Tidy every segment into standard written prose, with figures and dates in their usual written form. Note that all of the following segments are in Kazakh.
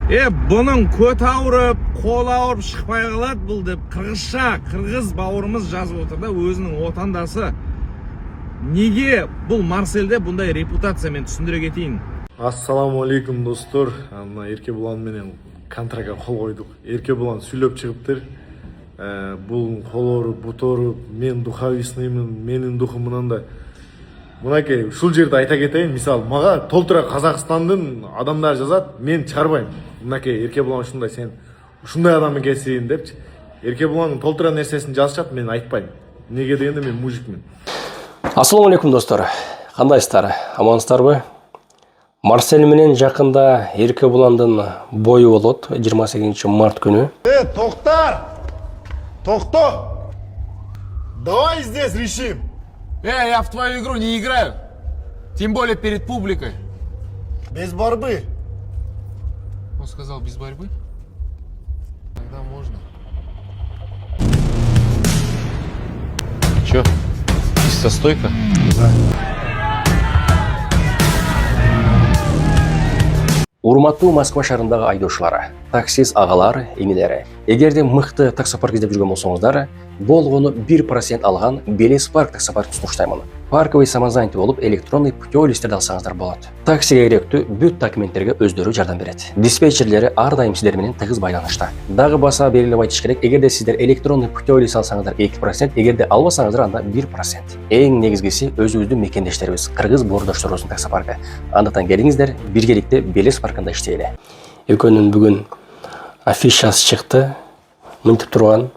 Bunun көт ауырып, қол ауырып шықпай қалады бұл деп қырғыз бауырымыз жазып отыр да, өзінің отандасы. Неге бұл Марсельде бұндай репутация, мен түсіндіре кетейін. Ассаламу алейкум достор. Еркебұлан менен контрактқа қол қойдық. Еркебұлан сүйлөп чыгыптыр. Бұл қолору, бұтору, мен духовисныймын, менің духым мынандай. Мынакей, шул жерде айта кетейін, мисал, маға толтыра Қазақстандың адамдар жазат, мен чарбайм. Мынакей, Еркебұлан ушундай, сен ушундай адам екенсің деп. Еркебұланның толтыра нерсесин жазышат, мен айтпайм. Неге дегенде мен мужикмин. Ассаламу алейкум достор. Кандайсыздар? Амансыздарбы? Марсель менен жакында Еркебұландын бою болот 28 март күнү. Тоқтар! Тохто! Давай здесь решим! Я в твою игру не играю. Тем более перед публикой. Без борьбы. Он сказал без борьбы? Тогда можно. Чё? Чисто стойка? Да. Урматтуу Москва шаарындагы айдоочулар, таксист агалар, эмилери. Эгерде мыкты таксопарк издеп жүргөн болсоңуздар, болгону 1% алган Белес парк таксопарк сунуштаймын. Парковый самозанятый болуп, электронный путевой листтерди алсаңыздар болот. Таксиге керектүү бүт документтерге өздөрү жардам берет. Диспетчерлери ар дайым сиздер менен тыгыз байланышта. Дагы баса белгилеп айтыш керек, эгерде сиздер электронный путевой лист алсаңыздар 2%, эгерде албасаңыздар анда 1%. Эң негизгиси өзүбүздүн мекендештерибиз, кыргыз боордошторубуздун таксопаркы. Андыктан келиңиздер, биргеликте Белес паркында иштейле. Экөөнүн бүгүн афишасы чыкты. Мынтип турган.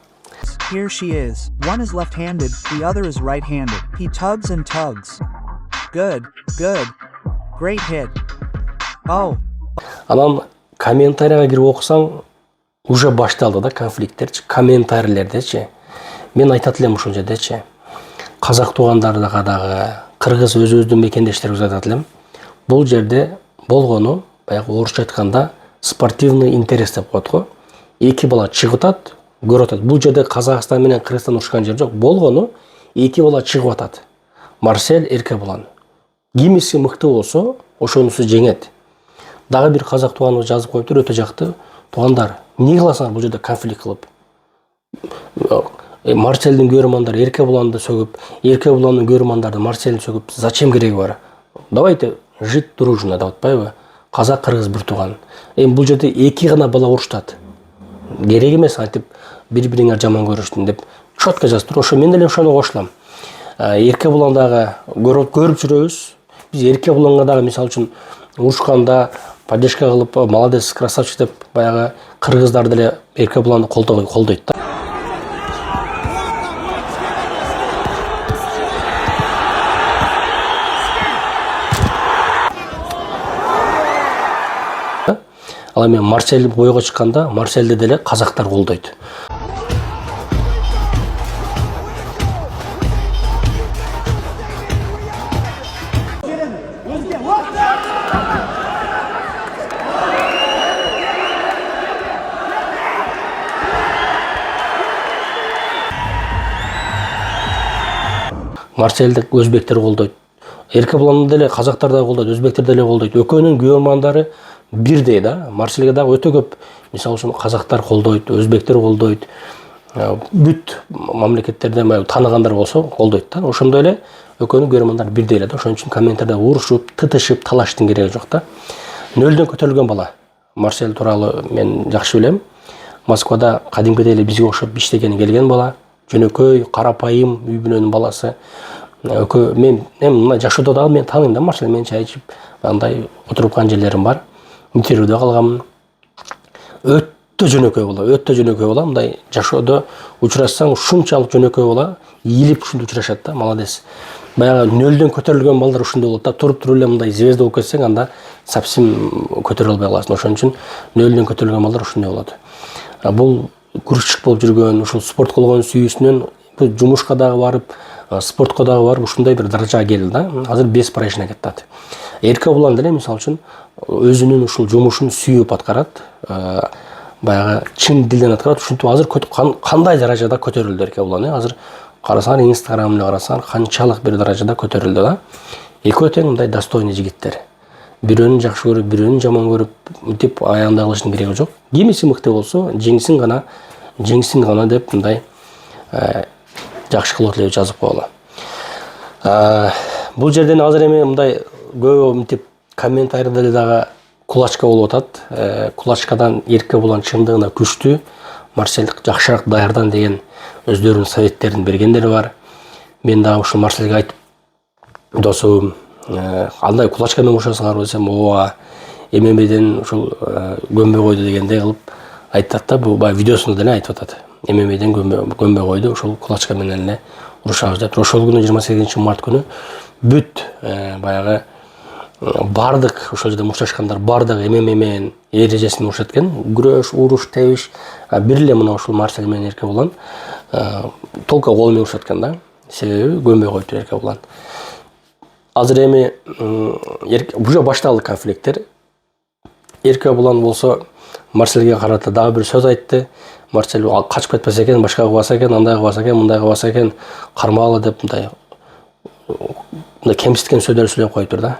Here she is. One is left-handed, the other is right-handed. He tugs and tugs. Good, good. Great hit. Oh. Анан комментарийга кирип окусаң, уже башталды да конфликттерчи, комментарийлердечи. Мен айтат элем ушул жердечи. Казак туугандарга дагы, кыргыз өзүбүздүн мекендештерибизге айтат элем. Бул жерде болгону, баягы орусча айтканда, спортивный интерес деп коет го. Эки бала чыгып атат, көрүп атат. Бул жерде Казакстан менен Кыргызстан урушкан жер жок. Болгону эки бала чыгып атат. Марсель, Еркебұлан. Кимиси мыкты болсо, ошонусу жеңет. Дагы бир казак тууганыбыз жазып коюптур, өтө жакты. Туугандар, эмне кыласыңар бул жерде конфликт кылып? Марсельдин көрөрмандары Еркебұланды сөгүп, Еркебұландын көрөрмандары Марсельди сөгүп, зачем кереги бар? Давайте жить дружно, деп атпайбы? Казак кыргыз бир тууган. Бул жерде эки гана бала урушат. Керек эмес айтып бири-бириңер жаман көрүштүн деп чотко жазып тур. Ошо мен деле ошону кошулам. Еркебұландагы көрүп жүрөбүз. Биз Еркебұланга дагы мисалы үчүн урушканда поддержка кылып, молодец, красавчик деп баягы кыргыздар деле Еркебұланды колдойт да. Ал эми Марсель бойго чыкканда, Марсельди деле казактар колдойт. Марсельди өзбектер колдойт. Еркебұланды деле казактар да колдойт, өзбектер деле колдойт. Экөөнүн көрөрмандары бирдей да. Марсельге дагы өтө көп, мисалы үчүн казактар колдойт, өзбектер колдойт, бүт мамлекеттерден тааныгандар болсо колдойт да. Ошондой эле экөөнүн көрөрмандары бирдей эле да. Ошон үчүн комменттерде урушуп, тытышып, талаштын кереги жок да. Нөлдөн көтөрүлгөн бала. Марсель тууралуу мен жакшы билем. Москвада кадимкидей эле бизге окшоп иштеген келген бала, жөнөкөй, карапайым үй бүлөнүн баласы. Мен мына жашоодо дагы мен тааныйм да Марсель, мен чай ичип, андай отуруп калган жерлерим бар. Интервьюда калганмын. Өтө жөнөкөй бала, мындай жашоодо учурашсаң ушунчалык жөнөкөй бала, ийилип ушундай учурашат да, молодец. Баягы нөлдөн көтөрүлгөн балдар ушундай болот да, туруп эле мындай звезда болуп кетсең, анда совсем көтөрө албай каласың. Ошон үчүн нөлдөн көтөрүлгөн балдар ушундай болот. Бул күрүшчүк болуп жүргөн, ушул спорт кылган сүйүүсүнөн жумушка дагы барып, спортко дагы барып ушундай бир даражага келди да. Азыр беспроигрышный кетет. Еркебұлан деле мисалы үчүн өзүнүн ушул жумушун сүйүп аткарат, баягы чын дилден аткарат. Ушинтип азыр кандай даражада көтөрүлдү Еркебұлан. Азыр карасаңар, Инстаграмды карасаңар, канчалык бир даражада көтөрүлдү да. Экөө тең мындай достойный жигиттер. бирөөнү жакшы көрүп бирөөнү жаман көрүп мынтип аягында кылыштын кереги жок. Кимиси мыкты болсо жеңсин гана деп мындай жакшы кылып эле жазып койгула. Бул жерден азыр эми мындай көп мынтип комментарийде деле дагы кулачка болуп атат. Кулачкадан эрке булан чындыгына күчтүү, Марсель жакшыраак даярдан деген өздөрүнүн советтерин бергендери бар. Мен дагы ушул Марсельге айтып, досум, андай кулачка менен урушасыңарбы десем, ооба, ММАден ушул көмбөй койду дегендей кылып айтат да, бул баягы видеосунда деле айтып атат. ММАден көмбөй койду, ушул кулачка менен эле урушабыз деп. Ошол күнү 28 март күнү бүт баягы бардык ошол жерде мушташкандар бардык ММА менен эрежесин урушат экен. Күрөш, уруш, тебиш, бир эле мына ушул Марсель менен эрке булан толко кол менен урушат экен да. Себеби көмбөй койду эрке булан. Азыр эми уже башталды конфликттер. Эрке булан болсо Марсельге карата дагы бир сөз айтты. Марсель качып кетпесе экен, башка кылбаса экен, андай кылбаса экен, мындай кылбаса экен, кармагыла деп мындай кемситкен сөздөр сүйлөп коюптур да.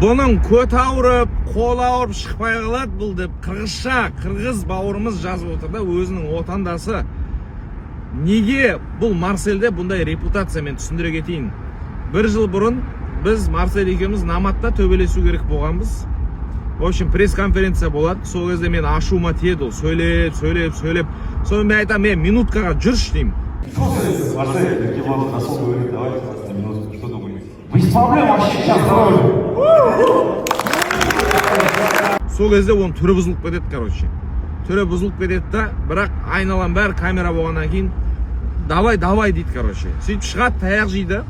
Bunun көт ауырып, қол ауырып шықпай қалады бұл деп қырғыз бауырымыз жазып отыр да, өзінің отандасы. Неге бұл Марсельде бұндай репутация, мен түсіндіре кетейін. Бір жыл бұрын біз Марсель екеуміз наматта төбелесу керек болғанбыз. В общем, пресс-конференция болады. Сол кезде мен ашуыма тиеді ол, сөйлеп. Соны мен айтам, мен минуткаға жүрші деймін. Сол кезде оның түрі бұзылып кетеді, короче. Түрі бұзылып кетеді да, бірақ айналам бәрі камера болғаннан кейін давай дейді, короче. Сөйтіп шығады, таяқ жейді.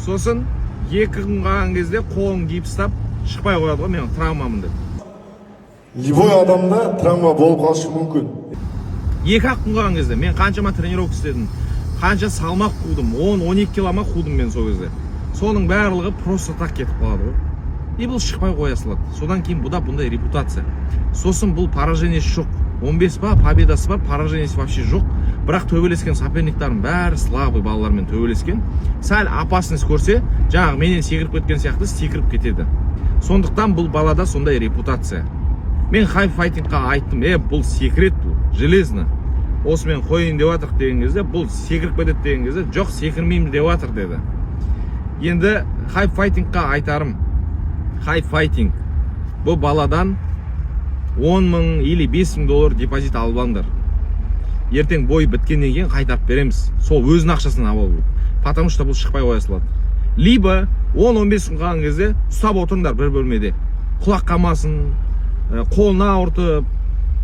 Сосын 2 күн қалған кезде қолын гипстап шықпай қояды ғой, мен травмамын деп. Любой адамда травма болып қалышы мүмкін. 2-ақ күн қалған кезде мен қаншама тренировка істедім, қанша салмақ қудым, 10-12 килома қудым мен сол кезде. Соның барлығы просто так кетіп қалады ғой. И бұл шықпай қоя салады. Содан кейін бұда бұндай репутация. Сосын бұл поражениесі жоқ. 15 ба, победасы бар, поражениесі вообще жоқ. Бірақ төбелескен соперниктардың бәрі слабый балалармен төбелескен. Сәл опасность көрсе, жаңағы менен секіріп кеткен сияқты секіріп кетеді. Сондықтан бұл балада сондай репутация. Мен хайп файтингқа айттым, бұл секрет, бұл железно. Осы мен қойын деп атыр деген кезде, бұл секіріп кетеді деген кезде, жоқ, секірмеймін деп атыр деді. Енді хайп файтингқа айтарым. Хайп файтинг. Бұл баладан 10 мың или 5 мың доллар депозит алып алыңдар. Ертең бой біткеннен кейін қайтарып береміз. Сол өзінің ақшасынан алып алу. Потому что бұл шықпай қоя салады. Либо 10-15 күн қалған кезде ұстап отырыңдар бір бөлмеде. Құлақ қамасын, қолына ауыртып,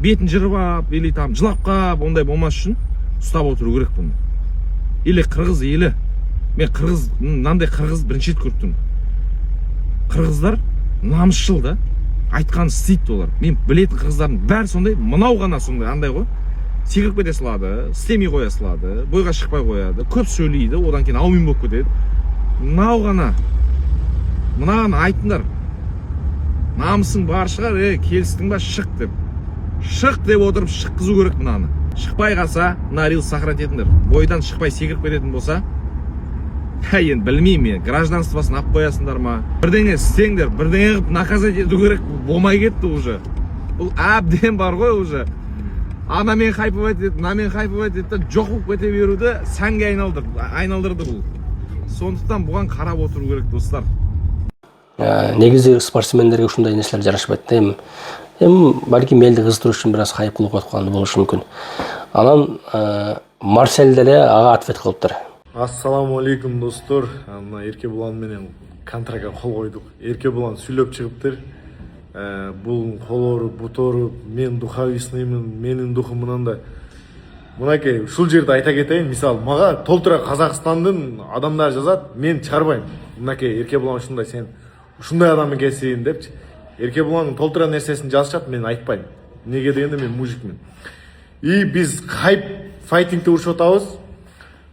бетін жырып, или там жылап қап, ондай болмас үшін ұстап отыру керек бұны. Или қырғыз елі. Мен қырғыз, мынандай қырғыз бірінші рет көріп тұрмын. Қырғыздар намысшыл да, айтқанын істейді олар. Мен білетін қырғыздардың бәрі сондай, мынау ғана сондай, андай ғой. Секіріп кете салады, істемей қоя салады, бойға шықпай қояды, көп сөйлейді, одан кейін аумен болып кетеді. Мынау ғана, мынаған айтыңдар. Намысың бар шығар, келістің ба, шық деп. Шық деп отырып шыққызу керек мынаны. Шықпай қалса, мына рилс сохранить етіңдер. Бойдан шықпай секіріп кететін болса, енді білмеймін, гражданствосын алып қоясыңдар ма? Бірдеңе істеңдер, бірдеңе қылып наказать ету керек, болмай кетті уже. Бұл әбден бар ғой уже. Ана мен хайпывать етті, мына мен хайпывать етті, жоқ болып кете беруді сәнге айналдырды бұл. Сондықтан бұған қарап отыру керек, достар. Негізі спортсмендерге ушундай нерселер жарашпайды. Эми балким элди кыздыруу үчүн бир аз хайп кылып атканы болушу мүмкүн. Анан Марсель деле ага ответ кылыптыр. Ассаламу алейкум достор. Мына Эрке Булан менен контрактка кол койдук. Эрке Булан сүйлөп чыгыптыр. Бул колору, бутору, мен духовисныймын, менин духум мынандай. Мынакей, ушул жерде айта кетейин, мисалы, мага толтура Казакстандын адамдары жазат, мен чыгарбайм. Мынакей, Эрке Булан ушундай, сен ушундай адам экенсиң депчи. Эрке Булан толтура нерсесин жазышат, мен айтпайм. Неге дегенде мен мужикмин. И биз хайп файтингде урушуп атабыз.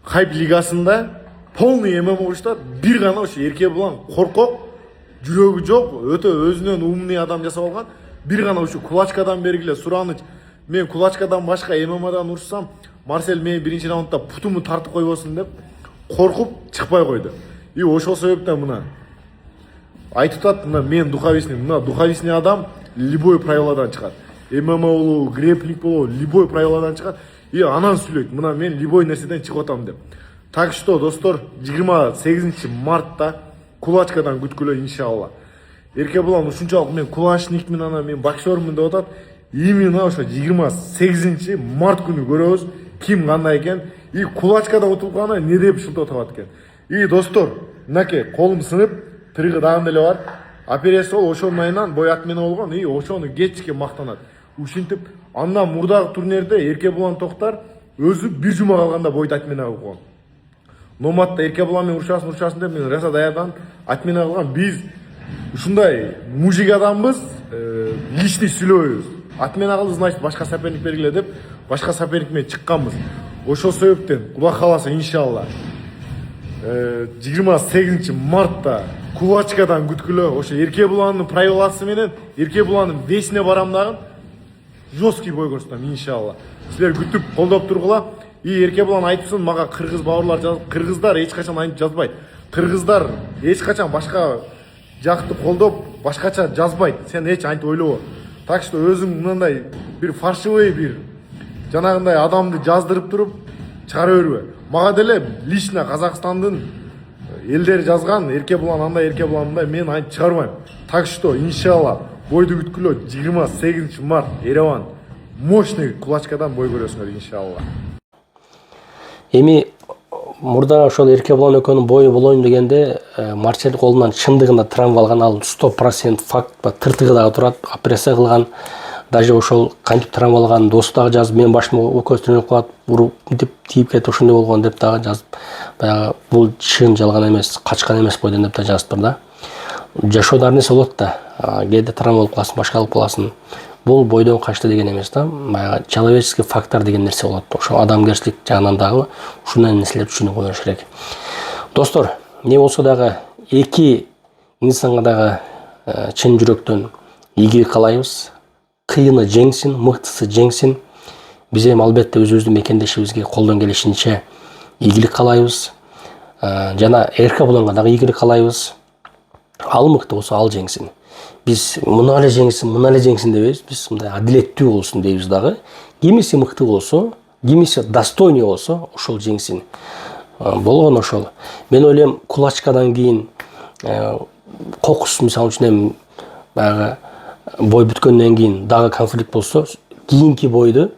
Хайп лигасында полный ММА урушта бир гана ошо Эрке Булан коркок, жүрөгү жок, өтө өзүнөн умный адам жасап алган. Бир гана ушу кулачкадан бергиле сураныч. Мен кулачкадан башка ММАдан урушсам, Марсель мени биринчи раундда путуму тартып койбосун деп коркуп чыкпай койду. И ошол себептен мына айтып атат, мына мен духовесный адам любой правиладан чыгат. ММА болобу, грэплинг болобу, любой правиладан чыгат. И анан сүйлөйт, мына мен любой нерседен чыгып атам деп. Так что, достор, 28 мартта кулачкадан күткүлө иншалла. Эркебулан ушунчалык мен кулачникмин, ана мен боксермун деп атат. Именно ошо 28 март күнү көрөбүз ким кандай экен. И кулачкада отурганы не деп шылтап атат экен. И достор, мынакей колум сынып, тырыгы дагы эле бар. Операция бол ошонун айынан бой отмена болгон, и ошону кечке мактанат. Ушинтип, андан мурдагы турнирде Эркебулан Токтар өзү бир жума калганда бойду отмена кылган. Номатта Эркебулан мен урушасын деп мен Раса даярдан отмена кылган. Биз ушундай мужик адамбыз, личный сүйлөбөйбүз. Отмена кылды, значит, башка соперник бергиле деп, башка соперник менен чыкканбыз. Ошол себептен, Кула кааласа иншалла 28 мартта кулачкадан күткүлө. Ошо Эркебуландын правиласы менен Эркебуландын весине барам дагы жесткий бой көрсөтөм иншалла. Силер күтүп колдоп тургула. И Эркебулан айтыпсын, мага кыргыз бауырлар жазып, кыргыздар эч качан антип жазбайт. Кыргыздар эч качан башка жакты колдоп, башкача жазбайт. Сен эч антип ойлобо. Так что өзүң мындай бир фаршивый бир жанагындай адамды жаздырып туруп чыгара бербе. Мага деле лично Казакстандын элдери жазган, Эркебулан андай, Эркебулан мындай, мен антип чыгарбайм. Так что иншалла бойду күткүлө 28 март Ереван мощный кулачкадан бой көрөсүңөр иншалла. Эми мурда ошол Эркебулан экөөнүн бою болоюн дегенде Марсель колунан чындыгында травма алган, ал 100% факт, тыртыгы дагы турат, операция кылган. Даже ошол кантип травма алган досу дагы жазып, мен башым өкөстүрүнүп калат, уруп деп тийип кетип ошондой болгон деп дагы жазып, баягы бул чын жалган эмес, качкан эмес бойдон деп да жазыптыр да. Жашоодо ар нерсе болот да, кээде травма болуп каласың, башка алып каласың. Бул бойдон качты деген эмес да, баягы человеческий фактор деген нерсе болот. Ошо адамгерчилик жагынан дагы ушундай нерселерди түшүнүп коюш керек. Достор, не болсо дагы эки инсанга дагы чын жүрөктөн ийгилик каалайбыз. Кыйыны жеңсин, мыктысы жеңсин. Биз эми албетте өзүбүздүн мекендешибизге колдон келишинче ийгилик каалайбыз. Жана Эркебуланга дагы ийгилик каалайбыз. Ал мыкты болсо ал жеңсин. Биз муну эле жеңсин дебейбиз. Биз мындай адилеттүү болсун дейбиз дагы. Кимиси мыкты болсо, кимиси достойный болсо, ошол жеңсин. Болгон ошол. Мен ойлойм, кулачкадан кийин кокус мисалы үчүн эми баягы бой бүткөндөн кийин дагы конфликт болсо, кийинки бойду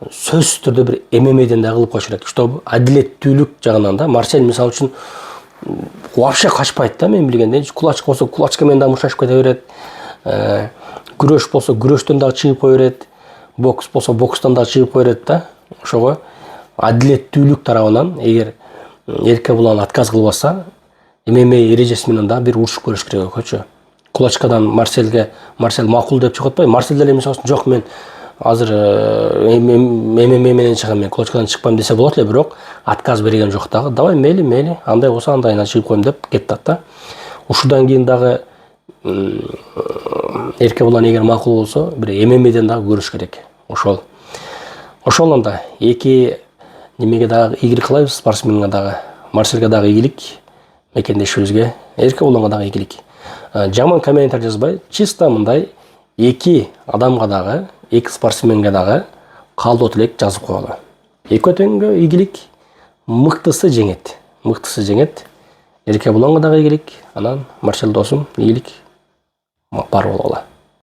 сөзсүз түрдө бир ММАден да кылып коюш керек. Чтобы адилеттүүлүк жагынан да Марсель мисалы үчүн вообще качпайт да, мен билгенде. Кулачка болсо кулачка менен да мушташып кете берет. Күрөш болсо күрөштөн дагы чыгып кое берет. Бокс болсо бокстан дагы чыгып кое берет да. Ошого адилеттүүлүк тарабынан эгер Эркебулан отказ кылбаса, ММА эрежеси менен да бир урушуп көрүш керек экөчү. Кулачкадан Марсель макул деп чыгып атпайбы? Марсель деле мисалы үчүн жок, мен азыр ММА менен чыгам, мен кулачкадан чыкпайм десе болот эле, бирок отказ берген жок дагы. Давай мейли, андай болсо андайына чыгып коем деп кетти да. Ушудан кийин дагы Эркебулан эгер макул болсо, бир ММАден дагы көрүш керек. Ошол анда эки немеге дагы ийгилик кылайбыз, спортсменге дагы, Марсельге дагы ийгилик, мекендешибизге, Эркебуланга дагы ийгилик. Жаман комментарий жазбай, чисто мындай эки адамга дагы, эки спортсменге дагы каалдоо тилек жазып коелу. Эки өтөнгө ийгилик, мыктысы жеңет. Эркебуланга дагы ийгилик, анан Марсель досум ийгилик бар болголу.